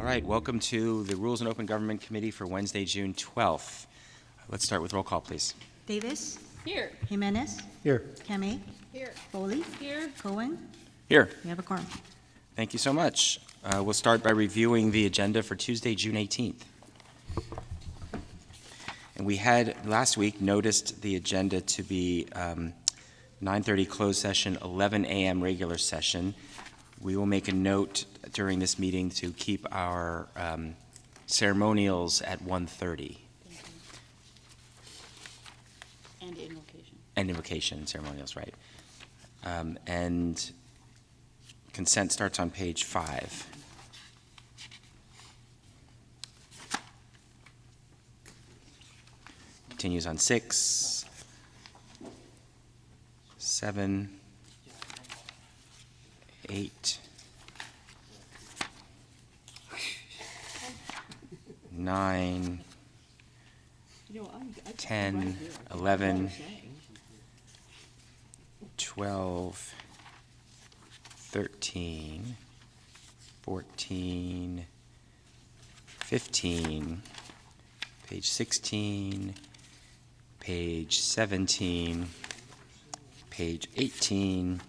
All right, welcome to the Rules and Open Government Committee for Wednesday, June 12th. Let's start with roll call, please. Davis. Here. Jimenez. Here. Kemi. Here. Foley. Here. Cohen. Here. We have a quorum. Thank you so much. We'll start by reviewing the agenda for Tuesday, June 18th. And we had last week noticed the agenda to be 9:30 closed session, 11 a.m. regular session. We will make a note during this meeting to keep our ceremonials at 1:30. And invocation. And invocation ceremonials, right. And consent starts on page 5. Continues on 6, 7, 8, 9, 10, 11, 12, 13, 14, 15, page 16, page 17, page 18,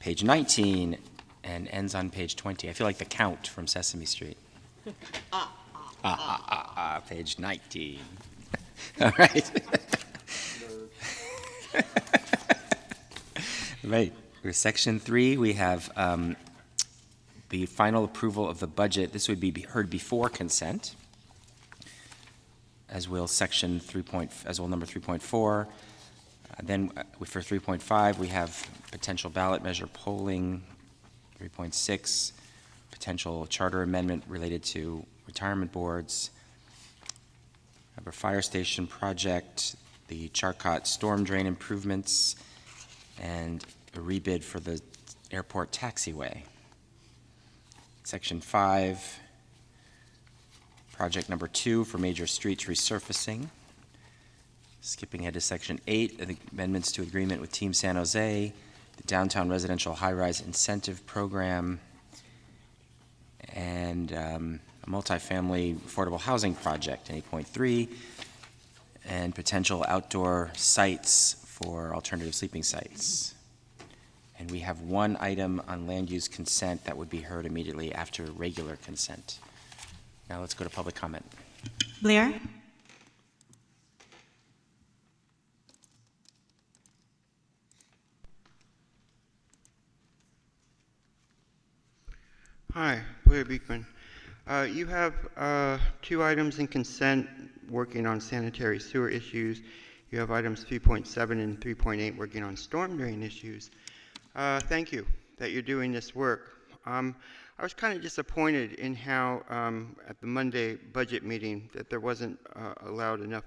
page 19, and ends on page 20. I feel like the Count from Sesame Street. Page 19. All right. Right. For section 3, we have the final approval of the budget. This would be heard before consent, as will section 3. As will number 3.4. Then for 3.5, we have potential ballot measure polling. 3.6, potential charter amendment related to retirement boards. We have a fire station project, the Charcot storm drain improvements, and a rebid for the airport taxiway. Section 5, project number 2 for major streets resurfacing. Skipping ahead to section 8, the amendments to agreement with Team San Jose, the downtown residential high-rise incentive program, and a multifamily affordable housing project in 8.3, and potential outdoor sites for alternative sleeping sites. And we have one item on land use consent that would be heard immediately after regular consent. Now let's go to public comment. Blair. Hi, Blair Beekman. You have 2 items in consent working on sanitary sewer issues. You have items 3.7 and 3.8 working on storm drain issues. Thank you that you're doing this work. I was kind of disappointed in how at the Monday budget meeting that there wasn't allowed enough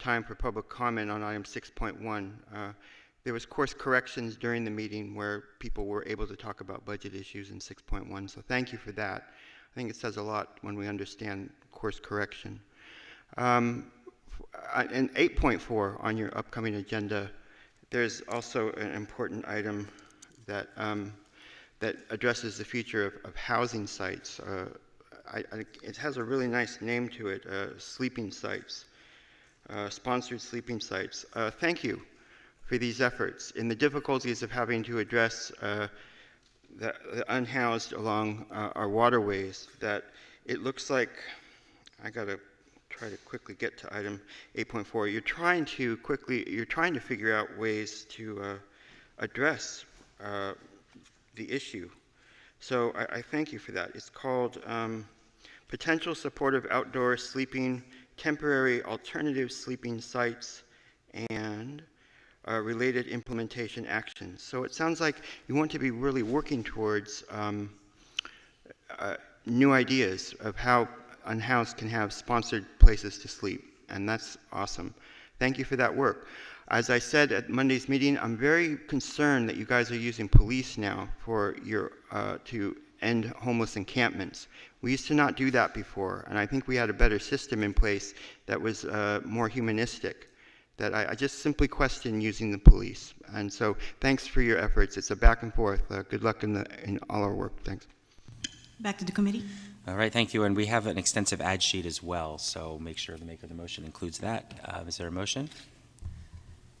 time for public comment on item 6.1. There was course corrections during the meeting where people were able to talk about budget issues in 6.1, so thank you for that. I think it says a lot when we understand course correction. In 8.4 on your upcoming agenda, there's also an important item that that addresses the future of housing sites. It has a really nice name to it, sleeping sites, sponsored sleeping sites. Thank you for these efforts in the difficulties of having to address the unhoused along our waterways. That it looks like, I gotta try to quickly get to item 8.4. You're trying to figure out ways to address the issue. So I thank you for that. It's called Potential Supportive Outdoor Sleeping, Temporary Alternative Sleeping Sites, and related implementation actions. So it sounds like you want to be really working towards new ideas of how unhoused can have sponsored places to sleep, and that's awesome. Thank you for that work. As I said at Monday's meeting, I'm very concerned that you guys are using police now for your to end homeless encampments. We used to not do that before, and I think we had a better system in place that was more humanistic. That I just simply question using the police. And so thanks for your efforts. It's a back and forth. Good luck in all our work. Thanks. Back to the committee. All right, thank you. And we have an extensive ad sheet as well, so make sure the maker of the motion includes that. Is there a motion?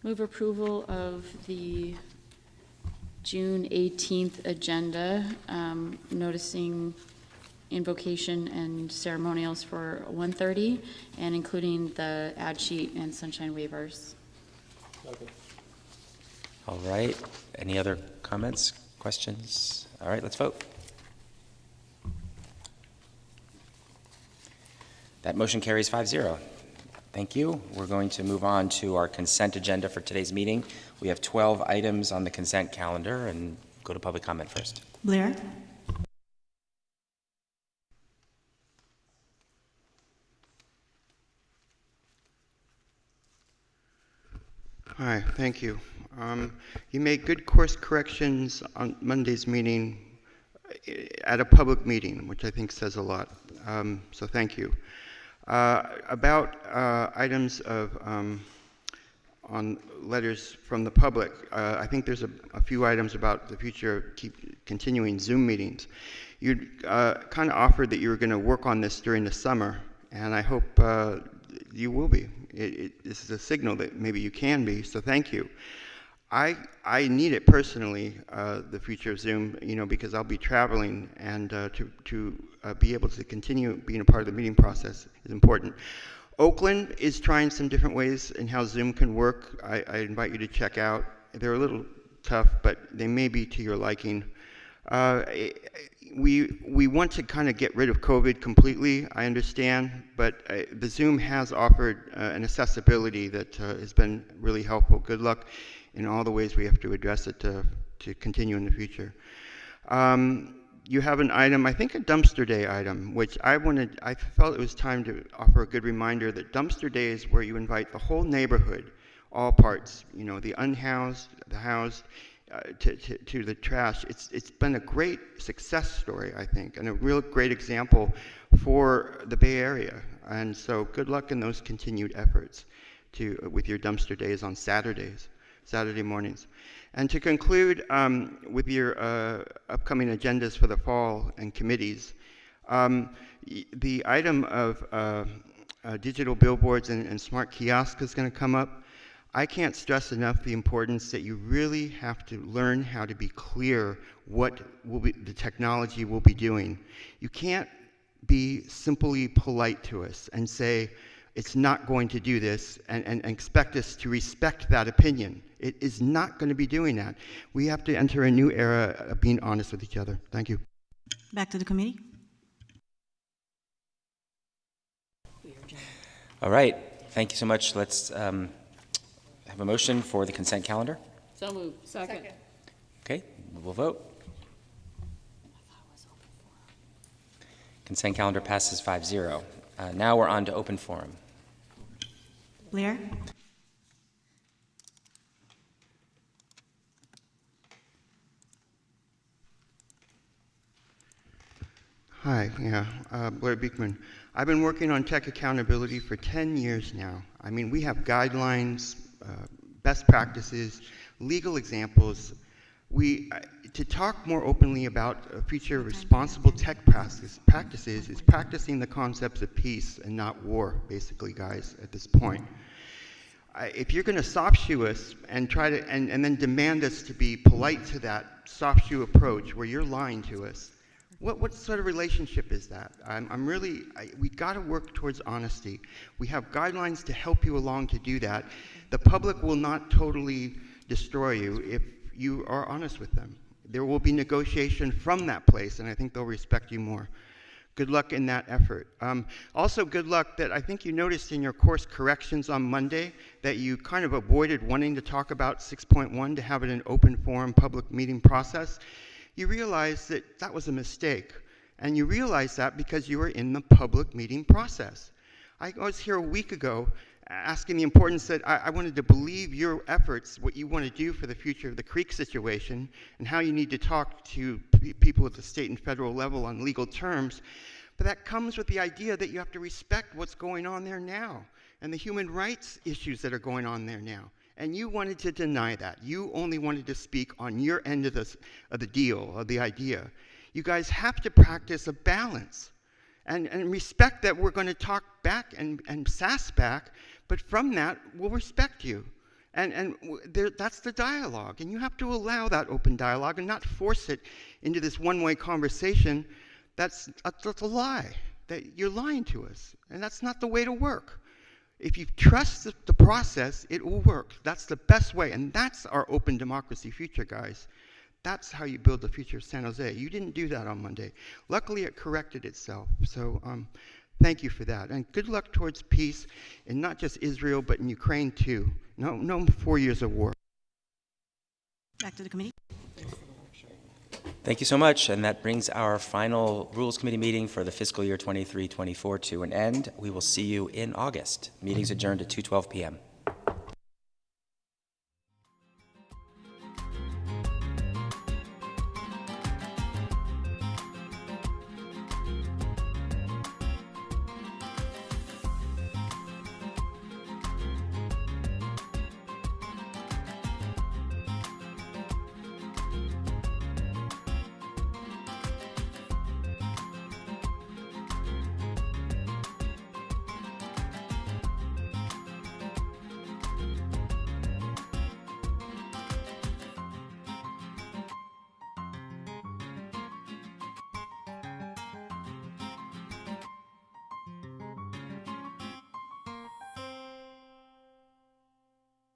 Move approval of the June 18th agenda, noticing invocation and ceremonials for 1:30, and including the ad sheet and sunshine waivers. All right, any other comments, questions? All right, let's vote. That motion carries 5-0. Thank you. We're going to move on to our consent agenda for today's meeting. We have 12 items on the consent calendar, and go to public comment first. Blair? Hi, thank you. You made good course corrections on Monday's meeting at a public meeting, which I think says a lot. So thank you. About items of on letters from the public, I think there's a few items about the future of continuing Zoom meetings. You kind of offered that you were going to work on this during the summer, and I hope you will be. This is a signal that maybe you can be, so thank you. I need it personally, the future of Zoom, because I'll be traveling, and to be able to continue being a part of the meeting process is important. Oakland is trying some different ways in how Zoom can work. I invite you to check out. They're a little tough, but they may be to your liking. We want to kind of get rid of COVID completely, I understand, but the Zoom has offered an accessibility that has been really helpful. Good luck in all the ways we have to address it to continue in the future. You have an item, I think a dumpster day item, which I felt it was time to offer a good reminder that dumpster day is where you invite the whole neighborhood, all parts, the unhoused, the housed, to the trash. It's been a great success story, I think, and a real great example for the Bay Area. And so good luck in those continued efforts with your dumpster days on Saturday mornings. And to conclude with your upcoming agendas for the fall and committees, the item of digital billboards and smart kiosks is going to come up. I can't stress enough the importance that you really have to learn how to be clear what the technology will be doing. You can't be simply polite to us and say it's not going to do this and expect us to respect that opinion. It is not going to be doing that. We have to enter a new era of being honest with each other. Thank you. Back to the committee. All right, thank you so much. Let's have a motion for the consent calendar. So moved. Second. Okay, we'll vote. Consent calendar passes 5-0. Now we're on to open forum. Blair? Hi, Blair Beekman. I've been working on tech accountability for 10 years now. I mean, we have guidelines, best practices, legal examples. To talk more openly about future responsible tech practices is practicing the concepts of peace and not war, basically, guys, at this point. If you're going to soft shoe us and try to and then demand us to be polite to that soft shoe approach where you're lying to us, what sort of relationship is that? We got to work towards honesty. We have guidelines to help you along to do that. The public will not totally destroy you if you are honest with them. There will be negotiation from that place, and I think they'll respect you more. Good luck in that effort. Also, good luck that I think you noticed in your course corrections on Monday that you kind of avoided wanting to talk about 6.1 to have it an open forum public meeting process. You realize that that was a mistake, and you realize that because you were in the public meeting process. I was here a week ago asking the importance that I wanted to believe your efforts, what you want to do for the future of the Creek situation, and how you need to talk to people at the state and federal level on legal terms. But that comes with the idea that you have to respect what's going on there now, and the human rights issues that are going on there now. And you wanted to deny that. You only wanted to speak on your end of the deal, of the idea. You guys have to practice a balance. and respect that we're going to talk back and sass back, but from that, we'll respect you. That's the dialogue, and you have to allow that open dialogue and not force it into this one-way conversation. That's a lie. That you're lying to us, and that's not the way to work. If you trust the process, it will work. That's the best way, and that's our open democracy future, guys. That's how you build the future of San Jose. You didn't do that on Monday. Luckily, it corrected itself. So thank you for that. And good luck towards peace in not just Israel, but in Ukraine too. No 4 years of war. Back to the committee. Thank you so much, and that brings our final Rules Committee meeting for the fiscal year 23-24 to an end. We will see you in August. Meeting's adjourned at 2:12 p.m.